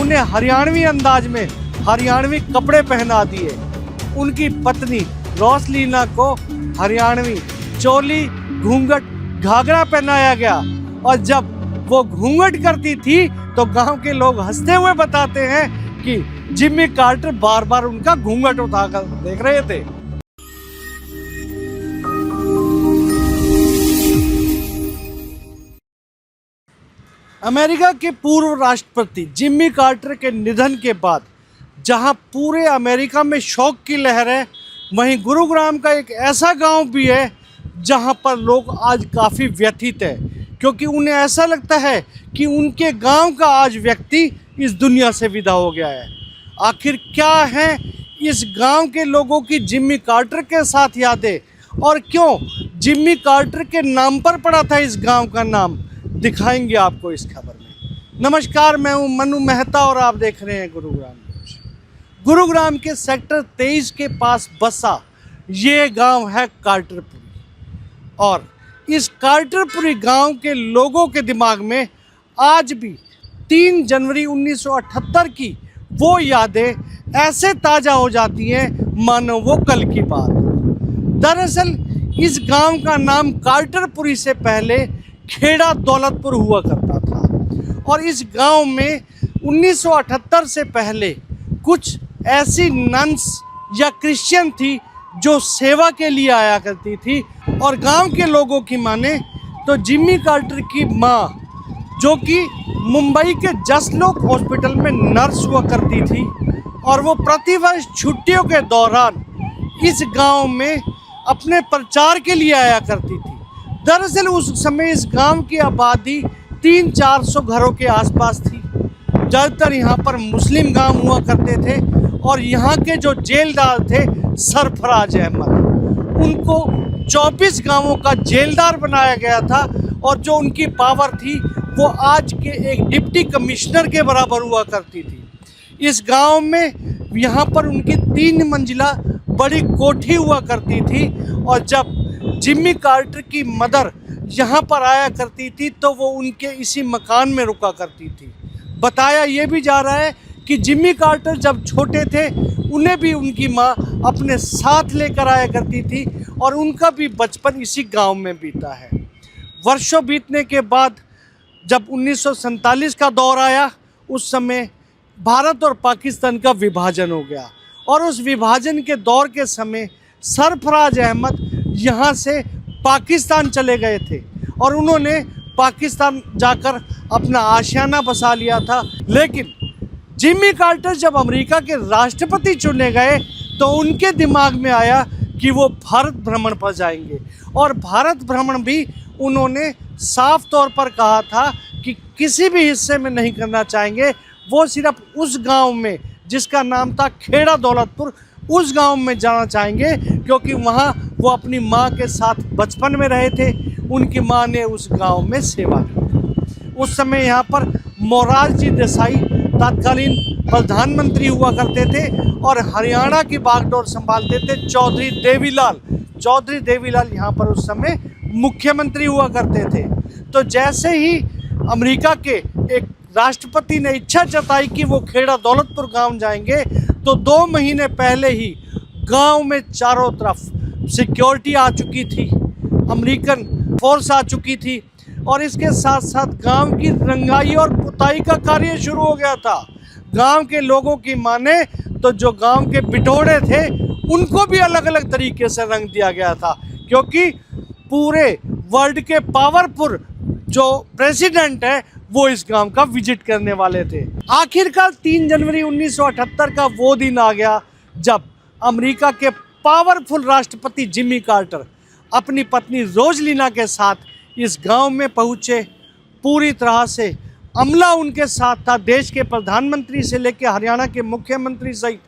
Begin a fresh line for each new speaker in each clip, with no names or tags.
उन्हें हरियाणवी अंदाज में हरियाणवी कपड़े पहना दिए। उनकी पत्नी रोसलीना को हरियाणवी चोली, घूंघट, घाघरा पहनाया गया और जब वो घूंघट करती थी तो गांव के लोग हंसते हुए बताते हैं कि जिम्मी कार्टर बार बार उनका घूंघट उठाकर देख रहे थे। अमेरिका के पूर्व राष्ट्रपति जिम्मी कार्टर के निधन के बाद जहां पूरे अमेरिका में शोक की लहर है, वहीं गुरुग्राम का एक ऐसा गांव भी है जहां पर लोग आज काफ़ी व्यथित है, क्योंकि उन्हें ऐसा लगता है कि उनके गांव का आज व्यक्ति इस दुनिया से विदा हो गया है। आखिर क्या है इस गांव के लोगों की जिम्मी कार्टर के साथ यादें और क्यों जिम्मी कार्टर के नाम पर पड़ा था इस गांव का नाम, दिखाएंगे आपको इस खबर में। नमस्कार, मैं हूं मनु मेहता और आप देख रहे हैं गुरुग्राम न्यूज़। गुरुग्राम के सेक्टर 23 के पास बसा ये गांव है कार्टरपुरी और इस कार्टरपुरी गांव के लोगों के दिमाग में आज भी 3 जनवरी 1978 की वो यादें ऐसे ताज़ा हो जाती हैं मानो वो कल की बात। दरअसल इस गांव का नाम कार्टरपुरी से पहले खेड़ा दौलतपुर हुआ करता था और इस गांव में 1978 से पहले कुछ ऐसी नन्स या क्रिश्चियन थी जो सेवा के लिए आया करती थी और गांव के लोगों की माने तो जिम्मी कार्टर की माँ, जो कि मुंबई के जसलोक हॉस्पिटल में नर्स हुआ करती थी और वो प्रतिवर्ष छुट्टियों के दौरान इस गांव में अपने प्रचार के लिए आया करती थी। दरअसल उस समय इस गांव की आबादी 300-400 घरों के आसपास थी। ज़्यादातर यहाँ पर मुस्लिम गांव हुआ करते थे और यहाँ के जो जेलदार थे सरफराज अहमद, उनको 24 गांवों का जेलदार बनाया गया था और जो उनकी पावर थी वो आज के एक डिप्टी कमिश्नर के बराबर हुआ करती थी। इस गांव में यहाँ पर उनकी 3 मंजिला बड़ी कोठी हुआ करती थी और जब जिम्मी कार्टर की मदर यहाँ पर आया करती थी तो वो उनके इसी मकान में रुका करती थी। बताया ये भी जा रहा है कि जिम्मी कार्टर जब छोटे थे उन्हें भी उनकी माँ अपने साथ लेकर आया करती थी और उनका भी बचपन इसी गांव में बीता है। वर्षों बीतने के बाद जब 1947 का दौर आया, उस समय भारत और पाकिस्तान का विभाजन हो गया और उस विभाजन के दौर के समय सरफराज अहमद यहाँ से पाकिस्तान चले गए थे और उन्होंने पाकिस्तान जाकर अपना आशियाना बसा लिया था। लेकिन जिम्मी कार्टर जब अमेरिका के राष्ट्रपति चुने गए तो उनके दिमाग में आया कि वो भारत भ्रमण पर जाएंगे और भारत भ्रमण भी उन्होंने साफ तौर पर कहा था कि किसी भी हिस्से में नहीं करना चाहेंगे। वो सिर्फ उस गांव में जिसका नाम था खेड़ा दौलतपुर, उस गांव में जाना चाहेंगे क्योंकि वहां वो अपनी मां के साथ बचपन में रहे थे। उनकी मां ने उस गांव में सेवा की। उस समय यहाँ पर मोरारजी देसाई तत्कालीन प्रधानमंत्री हुआ करते थे और हरियाणा की बागडोर संभालते थे चौधरी देवीलाल। चौधरी देवीलाल यहाँ पर उस समय मुख्यमंत्री हुआ करते थे। तो जैसे ही अमेरिका के एक राष्ट्रपति ने इच्छा जताई कि वो खेड़ा दौलतपुर गांव जाएंगे तो 2 महीने पहले ही गांव में चारों तरफ सिक्योरिटी आ चुकी थी, अमेरिकन फोर्स आ चुकी थी और इसके साथ साथ गांव की रंगाई और पुताई का कार्य शुरू हो गया था। गांव के लोगों की माने तो जो गांव के बिटोड़े थे उनको भी अलग अलग तरीके से रंग दिया गया था, क्योंकि पूरे वर्ल्ड के पावरफुल जो प्रेसिडेंट है वो इस गांव का विजिट करने वाले थे। आखिरकार 3 जनवरी 1978 का वो दिन आ गया जब अमेरिका के पावरफुल राष्ट्रपति जिम्मी कार्टर अपनी पत्नी रोजलीना के साथ इस गांव में पहुंचे। पूरी तरह से अमला उनके साथ था, देश के प्रधानमंत्री से लेकर हरियाणा के मुख्यमंत्री सहित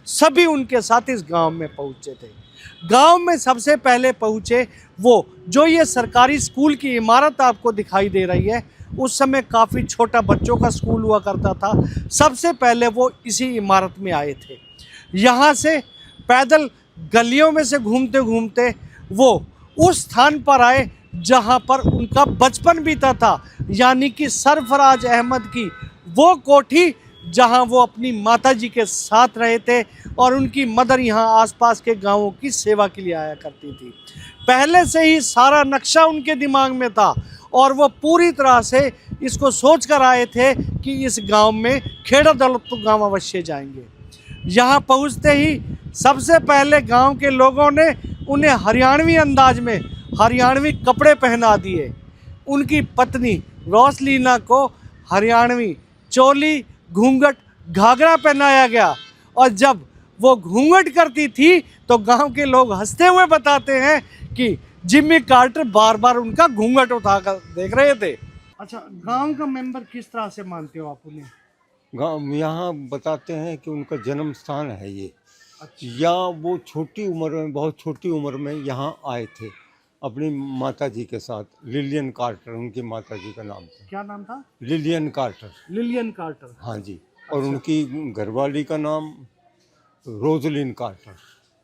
सभी उनके साथ इस गांव में पहुंचे थे। गांव में सबसे पहले पहुंचे वो जो ये सरकारी स्कूल की इमारत आपको दिखाई दे रही है, उस समय काफ़ी छोटा बच्चों का स्कूल हुआ करता था। सबसे पहले वो इसी इमारत में आए थे। यहाँ से पैदल गलियों में से घूमते घूमते वो उस स्थान पर आए जहाँ पर उनका बचपन बीता था, यानी कि सरफराज अहमद की वो कोठी जहां वो अपनी माता जी के साथ रहे थे और उनकी मदर यहां आसपास के गांवों की सेवा के लिए आया करती थी। पहले से ही सारा नक्शा उनके दिमाग में था और वो पूरी तरह से इसको सोच कर आए थे कि इस गांव में खेड़ा दौलतपुर गांव अवश्य जाएंगे। यहाँ पहुँचते ही सबसे पहले गांव के लोगों ने उन्हें हरियाणवी अंदाज में हरियाणवी कपड़े पहना दिए। उनकी पत्नी रोसलीना को हरियाणवी चोली, घूंघट, घाघरा पहनाया गया और जब वो घूंघट करती थी तो गांव के लोग हंसते हुए बताते हैं कि जिम्मी कार्टर बार बार उनका घूंघट उठाकर देख रहे थे। अच्छा, गांव का मेंबर किस तरह से मानते हो आप उन्हें?
गाँव यहाँ बताते हैं कि उनका जन्म स्थान है ये।
अच्छा।
या वो छोटी उम्र में, बहुत छोटी उम्र में यहाँ आए थे अपनी माता जी के साथ। लिलियन कार्टर उनकी माता जी का नाम था।
क्या नाम था?
Lillian Carter.
Lillian Carter.
हाँ जी। और उनकी घरवाली का नाम रोजलिन कार्टर।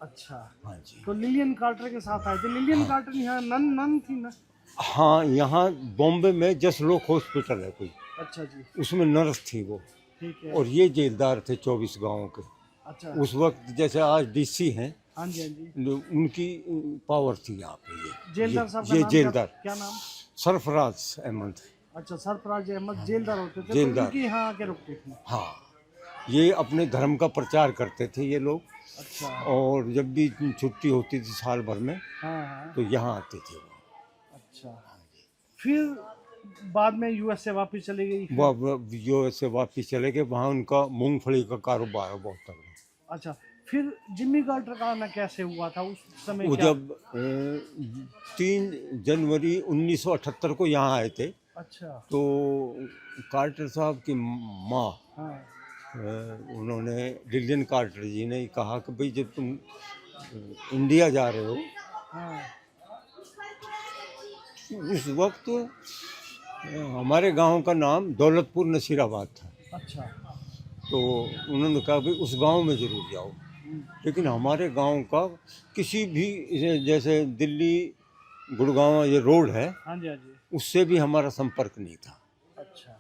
अच्छा।
हाँ जी।
तो लिलियन कार्टर के साथ आए थे। लिलियन कार्टर यहाँ नन थी ना?
हाँ, यहाँ बॉम्बे में जसलोक हॉस्पिटल है कोई,
अच्छा जी।
उसमें नर्स थी वो।
ठीक है।
और ये जेलदार थे 24 गाँव के।
अच्छा।
उस वक्त जैसे आज डीसी हैं,
हाँ जी, हाँ जी।
उनकी पावर थी यहाँ पे। ये
जेलदार साहब का
ये
नाम
जेलदार
क्या नाम?
सरफराज अहमद।
अच्छा, सरफराज अहमद जेलदार होते थे।
जेलदार।
तो उनकी यहाँ आके रुकते थे।
हाँ, ये अपने धर्म का प्रचार करते थे ये लोग।
अच्छा।
और जब भी छुट्टी होती थी साल भर में,
हाँ हाँ।
तो यहाँ आते थे वो।
अच्छा। फिर बाद में यूएस से वापस चली गई।
वो यूएस से वापिस चले गए। वहाँ उनका मूंगफली का कारोबार है बहुत तगड़ा।
अच्छा, फिर जिम्मी कार्टर का आना कैसे हुआ था उस समय?
वो
क्या?
जब 3 जनवरी 1978 को यहाँ आए थे,
अच्छा।
तो कार्टर साहब की माँ,
हाँ।
उन्होंने, लिलियन कार्टर जी ने कहा कि भाई जब तुम इंडिया जा रहे हो,
हाँ।
उस वक्त हमारे गांव का नाम दौलतपुर नसीराबाद था।
अच्छा।
तो उन्होंने कहा भाई उस गांव में ज़रूर जाओ, लेकिन हमारे गांव का किसी भी, जैसे दिल्ली गुड़गांव ये रोड है,
हाँ जी, हाँ जी।
उससे भी हमारा संपर्क नहीं था।
अच्छा।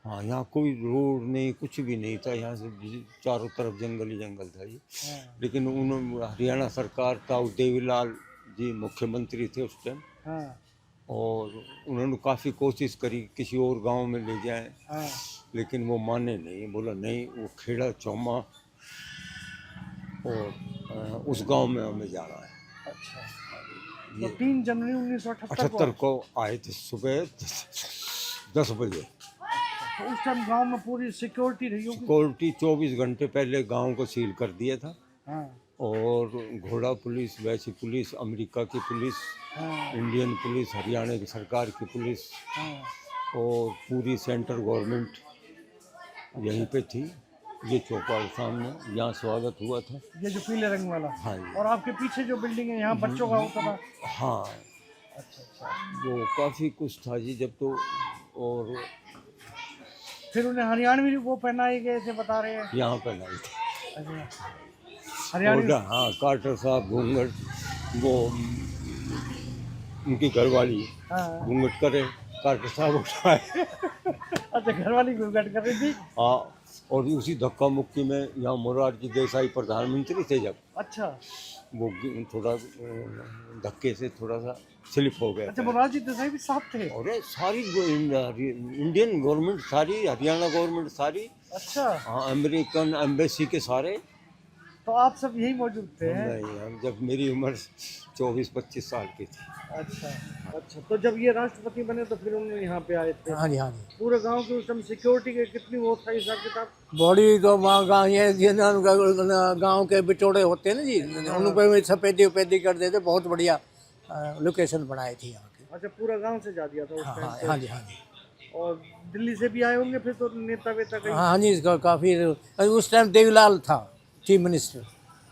हाँ, यहाँ कोई रोड नहीं, कुछ भी नहीं था। यहाँ से चारों तरफ जंगल ही जंगल था ये।
हाँ।
लेकिन उन्होंने, हरियाणा सरकार था, देवीलाल जी मुख्यमंत्री थे उस टाइम,
हाँ।
और उन्होंने काफ़ी कोशिश करी किसी और गांव में ले जाएं,
हाँ।
लेकिन वो माने नहीं। बोला नहीं, वो खेड़ा चौमा और उस गांव में हमें जाना है।
अच्छा। तो 3 जनवरी 1978
78 को आए थे सुबह 10 बजे।
तो उस टाइम गांव में पूरी सिक्योरिटी रही होगी?
सिक्योरिटी 24 घंटे पहले गांव को सील कर दिया था।
हाँ।
और घोड़ा पुलिस, वैसी पुलिस, अमेरिका की पुलिस,
हाँ।
इंडियन पुलिस, हरियाणा की सरकार की पुलिस,
हाँ।
और पूरी सेंट्रल गवर्नमेंट यहीं पे थी। ये चौपाल सामने, यहाँ स्वागत हुआ था।
ये जो पीले रंग वाला?
हाँ जी।
और आपके पीछे जो बिल्डिंग है यहाँ बच्चों का होता था?
हाँ।
अच्छा अच्छा।
वो काफ़ी कुछ था जी जब तो। और
फिर उन्हें हरियाणवी वो पहनाए गए थे बता रहे हैं?
यहाँ पे नहीं थे।
अच्छा, हरियाणवी।
हाँ, कार्टर साहब घूंघट, वो उनकी घरवाली
हाँ।
घूंघट करे, कार्टर साहब उठाए।
अच्छा, घरवाली घूंघट कर रही थी?
हाँ। और उसी धक्का मुक्की में यहाँ मोरारजी देसाई प्रधानमंत्री थे जब,
अच्छा।
वो थोड़ा धक्के से थोड़ा सा स्लिप हो गया।
अच्छा, मोरारजी देसाई भी साथ थे?
और सारी इंडियन गवर्नमेंट सारी, हरियाणा गवर्नमेंट सारी,
अच्छा।
हाँ, अमेरिकन एम्बेसी के सारे।
तो आप सब यही मौजूद थे?
नहीं, हम जब मेरी उम्र 24-25 साल की थी।
अच्छा अच्छा। तो जब ये राष्ट्रपति बने तो फिर उन्होंने यहाँ पे आए थे?
हाँ जी, हाँ जी।
पूरे गांव के उस समय सिक्योरिटी के कितनी वो था हिसाब किताब?
बॉडी तो गाँव ये गाँव के बिटोड़े होते हैं ना जी, उन पर सफेदी उपेदी कर देते। बहुत बढ़िया लोकेशन बनाई थी यहाँ की।
अच्छा, पूरा गांव से जा दिया था उस
हाँ
टाइम
हाँ
पे?
हाँ जी, हाँ जी।
और दिल्ली से भी आए होंगे फिर तो नेता वेता कहीं?
हाँ जी, इसका काफ़ी। उस टाइम देवीलाल था चीफ मिनिस्टर।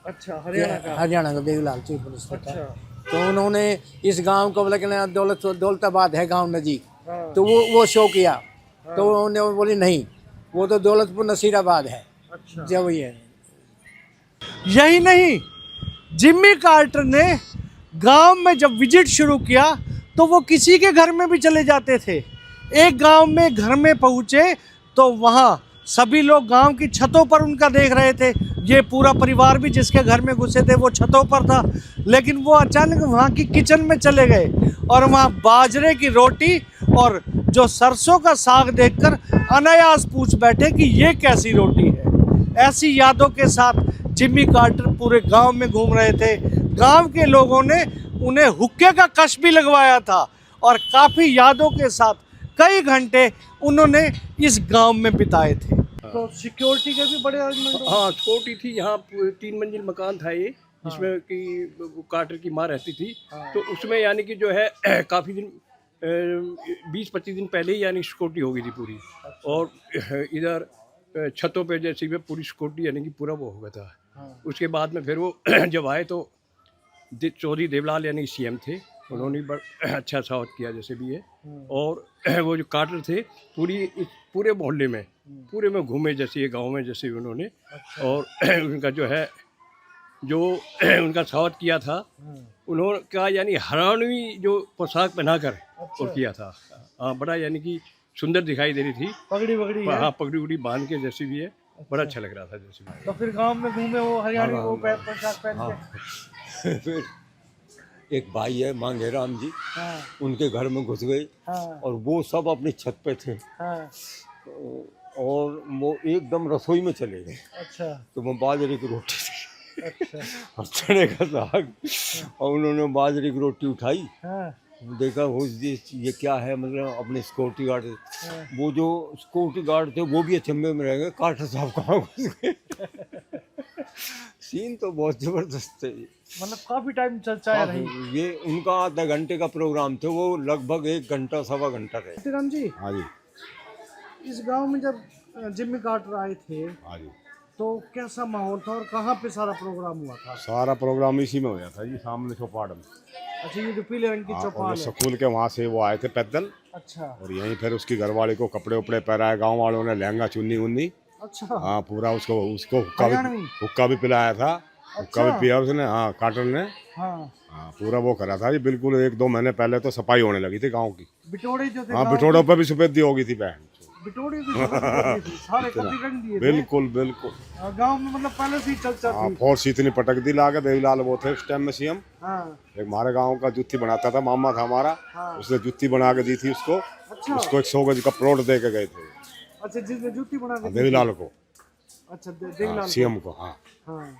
अच्छा, हरियाणा का?
हरियाणा का देवीलाल चीफ मिनिस्टर था।
अच्छा।
तो उन्होंने इस गांव को, लेकिन दौलताबाद है गांव नज़दीक,
हाँ।
तो वो शो किया। तो उन्होंने बोली नहीं, वो तो दौलतपुर नसीराबाद है।
अच्छा।
जब ये
यही नहीं, जिम्मी कार्टर ने गांव में जब विजिट शुरू किया तो वो किसी के घर में भी चले जाते थे। एक गांव में घर में पहुंचे तो वहां सभी लोग गांव की छतों पर उनका देख रहे थे। ये पूरा परिवार भी जिसके घर में घुसे थे वो छतों पर था, लेकिन वो अचानक वहाँ की किचन में चले गए और वहाँ बाजरे की रोटी और जो सरसों का साग देखकर अनायास पूछ बैठे कि ये कैसी रोटी है। ऐसी यादों के साथ जिम्मी कार्टर पूरे गांव में घूम रहे थे। गांव के लोगों ने उन्हें हुक्के का कश भी लगवाया था और काफ़ी यादों के साथ कई घंटे उन्होंने इस गांव में बिताए थे। तो सिक्योरिटी के भी बड़े अरेंजमेंट हो?
हाँ, छोटी थी यहाँ 3 मंजिल मकान था ये, जिसमें कि वो कार्टर की माँ रहती थी। तो उसमें यानी कि जो है काफ़ी दिन 20-25 दिन पहले ही यानी सिक्योरिटी हो गई थी पूरी। और इधर छतों पे जैसे भी पूरी सिक्योरिटी यानी कि पूरा वो हो गया था। उसके बाद में फिर वो जब आए तो चौधरी देवलाल यानी सीएम थे, उन्होंने बड़ा अच्छा सावत किया जैसे भी है। और वो जो कार्टर थे पूरे मोहल्ले में पूरे में घूमे जैसे ये गांव में जैसे उन्होंने। और उनका जो है जो उनका स्वागत किया था उन्होंने का यानी हरियाणवी जो पोशाक पहनाकर और किया था। हाँ, बड़ा यानी कि सुंदर दिखाई दे रही थी।
पगड़ी वगड़ी है?
हाँ, पगड़ी उगड़ी बांध के जैसे भी है, बड़ा अच्छा लग रहा था जैसे भी।
तो फिर गांव में घूमे वो हरियाणवी वो पोशाक पहन के?
फिर एक भाई है मांगेराम जी,
हाँ,
उनके घर में घुस गए
हाँ,
और वो सब अपनी छत पे थे
हाँ,
और वो एकदम रसोई में चले गए।
अच्छा,
तो वो बाजरे की रोटी थी
अच्छा,
और चने का साग, और उन्होंने बाजरे की रोटी उठाई,
हाँ,
देखा ये क्या है, मतलब अपने सिक्योरिटी गार्ड
हाँ।
वो जो सिक्योरिटी गार्ड थे वो भी अचंभे में रह गए, कार्टर साहब कहाँ घुस गए। सीन तो बहुत जबरदस्त थे।
मतलब काफी टाइम चर्चाएं रही।
ये उनका आधा घंटे का प्रोग्राम था, वो लगभग 1 घंटा सवा घंटा रहे।
श्रीराम जी,
हाँ जी,
इस गांव में जब जिम्मी कार्टर आए थे
हाँ जी।
तो कैसा माहौल था और कहाँ पे सारा प्रोग्राम हुआ था?
सारा प्रोग्राम इसी में होया था जी, सामने चौपाड़ में।
अच्छा, ये जो पीले रंग की
हाँ, और
चौपाल
जो
है।
स्कूल के वहाँ से वो आए थे पैदल,
अच्छा,
और यहीं फिर उसकी घरवाली को कपड़े उपड़े पहनाए, गांव वालों ने लहंगा चुन्नी उन्नी।
अच्छा,
हाँ, पूरा उसको उसको
हरियाणवी?
हुक्का भी पिलाया था, हुक्का भी
अच्छा।
पिया उसने। हाँ, कार्टर ने।
हाँ,
हाँ, पूरा वो करा था जी, बिल्कुल 1-2 महीने पहले तो सफाई होने लगी थी गाँव की।
बिटोड़े जो थे
हाँ,
गाँव
बिटोड़ों पर भी सफेदी हो गई थी बहन।
के, बिटोड़े की सफेद होती थी, सारे कपड़े रंग दिए थे।
बिल्कुल बिल्कुल।
गांव में मतलब पहले से ही चर्चा
हाँ,
थी।
फोर्स इतनी पटक दी ला के, देवीलाल वो थे उस टाइम में सीएम।
हाँ,
एक हमारे गांव का जुत्ती बनाता था, मामा था हमारा,
हाँ।
उसने जुत्ती बना के दी थी उसको।
अच्छा,
उसको 100 गज का प्लॉट दे के गए थे
अच्छा, जिसने जूती बना के दी थी।
देवीलाल को,
अच्छा, देवीलाल को।
सीएम को। हाँ,
हाँ,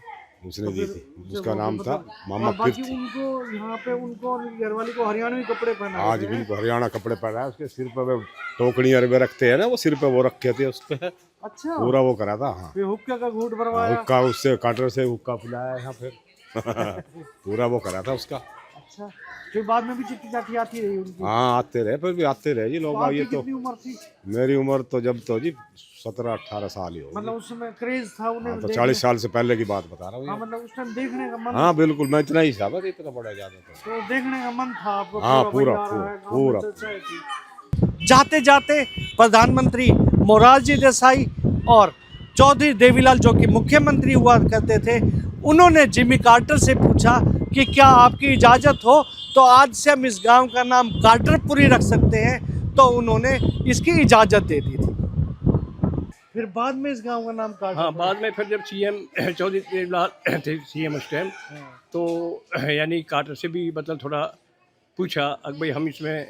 उसने
तो
दी
फिर
थी,
जब
उसका
वो
नाम था
मतलब-
मामा
और बाकी
कीर्ति।
उनको यहाँ पे उनको और घरवाली को हरियाणवी कपड़े पहना
आज बिल्कुल हरियाणा कपड़े पहना है, उसके सिर पे वो टोकनी अरबे रखते हैं ना, वो सिर पे वो रखे थे उस पे,
अच्छा,
पूरा वो करा था। हाँ,
फिर हुक्का का घूंट भरवाया।
हुक्का उससे कार्टर से हुक्का पिलाया यहाँ फिर। पूरा वो करा था उसका।
अच्छा, फिर बाद में भी चिट्ठी चाठी आती रही उनकी।
हाँ, आते रहे, फिर भी आते रहे जी
तो
लोग।
आपकी
ये तो
कितनी उम्र थी?
मेरी उम्र तो जब तो जी 17-18 साल ही होगी।
मतलब उस समय क्रेज था उन्हें
हाँ, तो
देखने-
40 साल से पहले की बात बता रहा हूँ
हाँ,
ये।
मतलब उस टाइम देखने का मन।
हाँ बिल्कुल, मैं इतना ही था बस, इतना बड़ा ज्यादा था।
तो देखने का मन था आपको?
हाँ,
भाई
पूरा,
आ रहा है, गाँव में
पूरा।
चर्चाएं थी। जाते जाते प्रधानमंत्री मोरारजी देसाई और चौधरी देवीलाल जो कि मुख्यमंत्री हुआ करते थे, उन्होंने जिम्मी कार्टर से पूछा कि क्या आपकी इजाज़त हो तो आज से हम इस गांव का नाम कार्टरपुरी रख सकते हैं। तो उन्होंने इसकी इजाज़त दे दी थी। फिर बाद में इस गांव का नाम कार्टर।
हाँ, बाद में फिर जब सीएम चौधरी देवलाल थे सीएम उस टाइम, तो यानी कार्टर से भी मतलब थोड़ा पूछा अगर भाई हम इसमें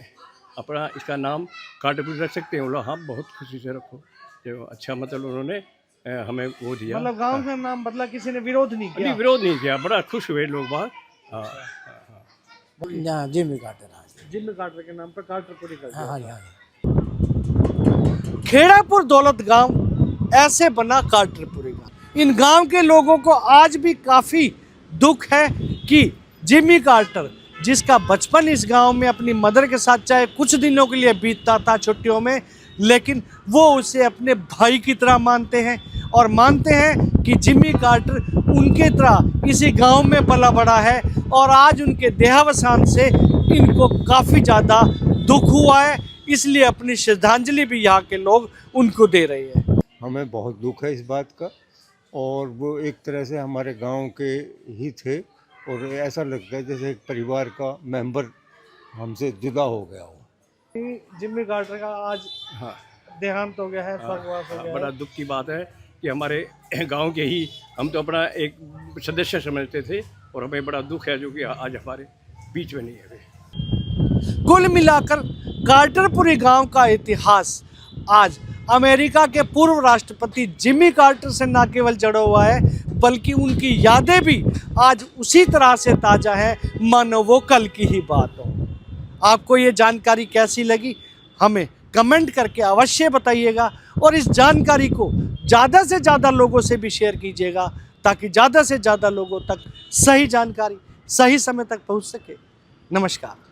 अपना इसका नाम कार्टरपुरी रख सकते हैं। बोला हाँ, बहुत खुशी से रखो। जो अच्छा मतलब उन्होंने हमें वो दिया।
मतलब गांव का नाम बदला, किसी ने विरोध नहीं किया?
नहीं, विरोध नहीं किया, बड़ा खुश हुए लोग बाहर। हाँ,
यहाँ जिम्मी कार्टर। हाँ जी,
जिम्मी कार्टर के नाम पर कार्टरपुरी कर दिया।
हाँ जी, हाँ जी।
खेड़ापुर दौलत गांव ऐसे बना कार्टरपुरी गांव। इन गांव के लोगों को आज भी काफ़ी दुख है कि जिम्मी कार्टर, जिसका बचपन इस गांव में अपनी मदर के साथ चाहे कुछ दिनों के लिए बीतता था छुट्टियों में, लेकिन वो उसे अपने भाई की तरह मानते हैं और मानते हैं कि जिम्मी कार्टर उनके तरह इसी गांव में पला बड़ा है। और आज उनके देहावसान से इनको काफ़ी ज़्यादा दुख हुआ है, इसलिए अपनी श्रद्धांजलि भी यहाँ के लोग उनको दे रहे हैं।
हमें बहुत दुख है इस बात का, और वो एक तरह से हमारे गांव के ही थे, और ऐसा लगता है जैसे एक परिवार का मेंबर हमसे जुदा हो गया हो।
जिम्मी कार्टर का आज
हाँ,
देहांत हो गया है, स्वर्गवास हो गया
बड़ा
है।
दुख की बात है कि हमारे गांव के ही हम तो अपना एक सदस्य समझते थे और हमें बड़ा दुख है जो कि आज हमारे बीच में नहीं है वे।
कुल मिलाकर कार्टरपुरी गांव का इतिहास आज अमेरिका के पूर्व राष्ट्रपति जिमी कार्टर से न केवल जुड़ा हुआ है, बल्कि उनकी यादें भी आज उसी तरह से ताज़ा है मानो वो कल की ही बात हो। आपको ये जानकारी कैसी लगी हमें कमेंट करके अवश्य बताइएगा और इस जानकारी को ज़्यादा से ज़्यादा लोगों से भी शेयर कीजिएगा ताकि ज़्यादा से ज़्यादा लोगों तक सही जानकारी सही समय तक पहुंच सके। नमस्कार।